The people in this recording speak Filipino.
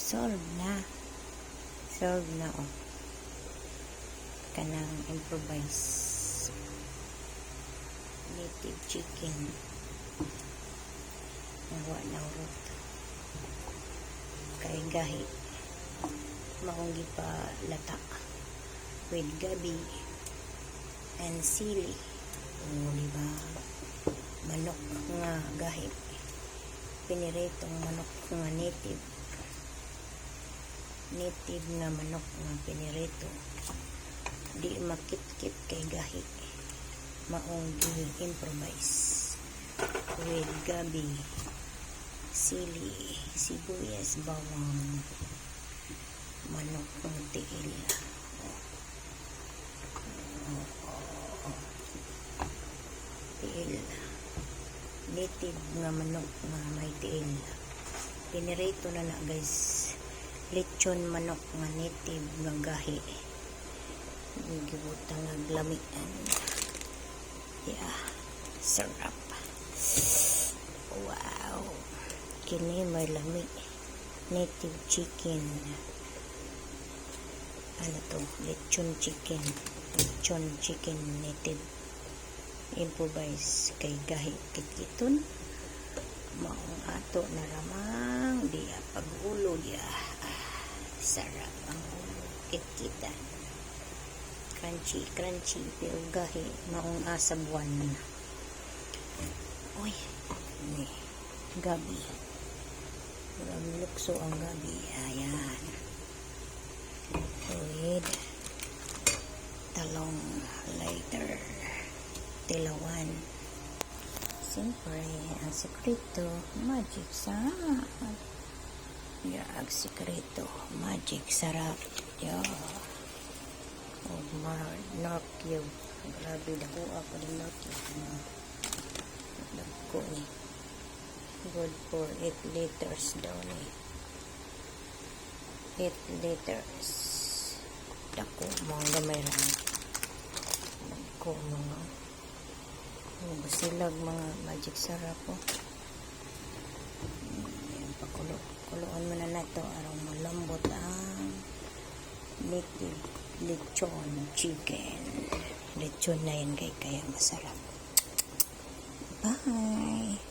solve na. Solve na, oh. Kanang improvise native chicken. Nawa na urot. Kay gahi. Maunggi pa lata. With gabi and sili. O, diba? Manok nga gahi. Piniritong manok nga native. Native nga manok nga pinirito. Di makit-kit kay gahi. Maunggi improvise. With gabi, sili, sibuyas, bawang, manok ng tiil. Tiil. Native nga manok nga may tiil. Pinirito na guys. Lechon manok nga native nga gahi. Gibutang nga glamian. Yeah. Sarap. Wow. Kini may lami. Native chicken. Ano to? Lechon chicken. Lechon chicken native. Improvise kay gahi kitkiton. Maong ato na ramang diya pag-ulo diya. Sarap ang ulo kitkitan. Crunchy, crunchy pero gahi maong asabuan. Uy, ni gabi. Walang lukso ang gabi. Ayan. With talong later. Tilawan. Siyempre, ang sekreto, magic sarap. Ang sekreto, magic sarap. Yeah. Oh, North Cube. Grabe, dako ako ng North Cube. Dako ni. Good for 8 liters daw ni. 8 liters. Dako, mga gamay lang. Dako, mga basilag, mga magic sarap po. Ayan, pakuloan mo na ito. Arang malambot ang native lechon chicken. Lechon na yan kaya masarap. Bye!